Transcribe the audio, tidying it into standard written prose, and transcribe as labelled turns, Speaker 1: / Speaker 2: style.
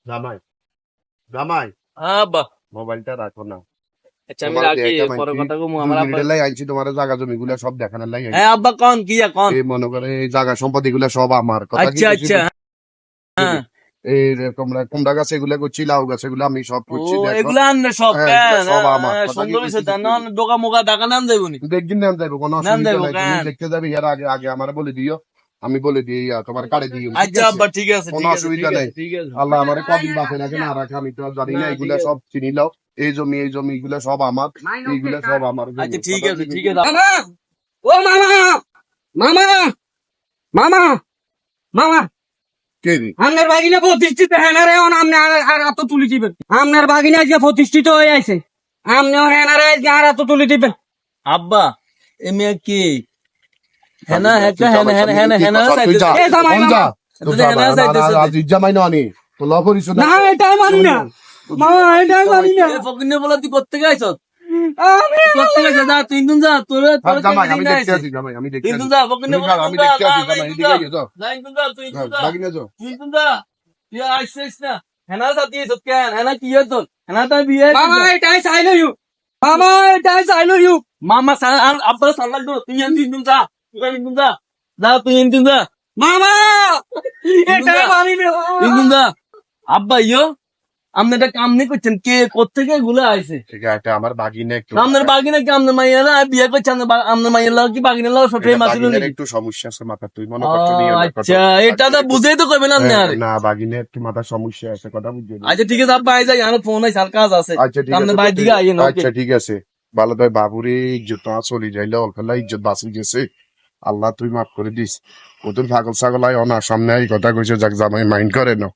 Speaker 1: জামাই জামাই
Speaker 2: আব্বা
Speaker 1: মোবাইলটা রাখো না।
Speaker 2: আচ্ছা আমি রাখি পরে কথা কমু আমার আব্বা
Speaker 1: আনছি তোমার জায়গা জমি গুলা সব দেখানোর লাই
Speaker 2: হ্যাঁ আব্বা কোন কি কোন
Speaker 1: এই মনে করে এই জায়গা সম্পত্তি গুলা সব আমার কথা কি
Speaker 2: আচ্ছা আচ্ছা হ্যাঁ
Speaker 1: এই তোমরা কুমড়া গাছ এগুলা করছি, লাউ গাছ এগুলো আমি সব
Speaker 2: ও
Speaker 1: করছি, দেখো
Speaker 2: এগুলা আনলে সব
Speaker 1: হ্যাঁ,
Speaker 2: কেন
Speaker 1: এগুলা সব আমার। কথা কি
Speaker 2: সুন্দর হয়েছে
Speaker 1: বুঝতেছি?
Speaker 2: না ডোকা মোকা ডাকা নাম দেবনি
Speaker 1: দেখবেন নাম যাইবো, কোনো
Speaker 2: নাম
Speaker 1: অসুবিধা
Speaker 2: যাইবো
Speaker 1: নাই। তুমি
Speaker 2: কেন
Speaker 1: দেখতে যাবে এর আগে আগে আমার বলে দিও, আমি বলে দিই তোমার কার্ডে দিও, ঠিক
Speaker 2: আচ্ছা
Speaker 1: আছে?
Speaker 2: আব্বা ঠিক আছে
Speaker 1: কোনো
Speaker 2: ঠিক আছে
Speaker 1: অসুবিধা
Speaker 2: ঠিক
Speaker 1: নেই।
Speaker 2: আছে ঠিক আছে
Speaker 1: আল্লাহ আমার কদিন বাপে রাখে না রাখে আমি তো আর জানি না।
Speaker 2: না,
Speaker 1: এগুলা
Speaker 2: ঠিক আছে।
Speaker 1: সব চিনি লাও, এই জমি এগুলা সব আমার, এইগুলা সব আমার জমি।
Speaker 2: আচ্ছা ঠিক
Speaker 1: কথা
Speaker 2: আছে
Speaker 1: কি
Speaker 2: ঠিক
Speaker 1: বুঝতেছি?
Speaker 2: আছে
Speaker 3: মামা ও মামা মামা মামা মামা
Speaker 1: কে রে?
Speaker 3: আপনার বাগিনা প্রতিষ্ঠিত হেনারে আপনি আর এত তুলি দিবেন। আপনার বাগিনা যে প্রতিষ্ঠিত হয়ে আছে আপনি হেনারে আর এত তুলি দিবেন।
Speaker 2: আব্বা এমে কি হেনা হেনা হেনা হেনা হেনা হেনা
Speaker 1: তুই যা,
Speaker 3: এই জামাই
Speaker 1: কোন যা?
Speaker 2: এটা
Speaker 1: তোর
Speaker 2: তো
Speaker 1: যা,
Speaker 2: হেনা যাইতেছে।
Speaker 1: আজ জামাই ননি, তো ল করিস না।
Speaker 3: না এটাই মানি না মামা এটাই মানি না
Speaker 2: এ ফকিনে বলে তুই করতে গাইছ
Speaker 3: আমি
Speaker 2: করতে গাইছ যা তুই ইন্দুন যা তোরে
Speaker 1: আর
Speaker 2: তোরে
Speaker 1: জামাই
Speaker 2: কেন
Speaker 1: আমি
Speaker 2: দিন
Speaker 1: দেখতে
Speaker 2: গাইছে
Speaker 1: আছি, জামাই আমি দেখতে
Speaker 2: ইন্দুন
Speaker 1: আছি।
Speaker 2: যা ফকিনে
Speaker 1: তুমি যাও, আমি দেখতে আছি, জামাই এদিকে আইয়ে যাও।
Speaker 2: যা ইন্দুন যা তুই ইন্দুন যা
Speaker 1: বাগিনা যাও।
Speaker 2: তুই ইন্দুন যা তুই আইছিস না হেনা সাথে এসব কেন হেনা কি হতো হেনা তাই বিয়ে
Speaker 3: মামা এটাই চাইলো ইউ মামা এটাই চাইলো ইউ
Speaker 2: মামা আব্বা সাল্লাল দো তুই ইন্দুন যা তুই ইন্দুন যা যা তুই ইন্দুন যা
Speaker 3: মামা এটাই মানি না
Speaker 2: ইন্দুন যা আব্বা ইয়ো আপনি এটা কাম নি করছেন কে কোত্থেকে গুলো আইছে
Speaker 1: ঠিক আছে, আমার বাগিনা একটু
Speaker 2: আপনার বাগিনা কি আপনার মাইয়ারা বিয়ে করছেন আপনার মাইয়ারা কি বাগিনা লাও ছোট মাসিল
Speaker 1: বাগিনার একটু সমস্যা আছে মাথা, তুই মনে করছো নিয়ে না কথা।
Speaker 2: আচ্ছা এটা তো বুঝেই তো করবেন আপনি আর
Speaker 1: না বাগিনা একটু মাথা সমস্যা আছে, কথা বুঝছো?
Speaker 2: আচ্ছা ঠিক আছে আব্বা আই যাই আমার ফোন আইছে আর কাজ আছে
Speaker 1: আচ্ছা ঠিক
Speaker 2: আপনার
Speaker 1: আছে,
Speaker 2: বাইরে দিকে আইয়েন ওকে
Speaker 1: আচ্ছা ঠিক আছে। ভালো তাই বাবুরে ইজ্জত না চলে যাইলে অল্পেলা ইজ্জত বাঁচি গেছে, আল্লাহ তুই মাফ করে দিস। ওদের পাগল ছাগল আয় না সামনে এই কথা কইছে, যাক জামাই মাইন্ড করে না।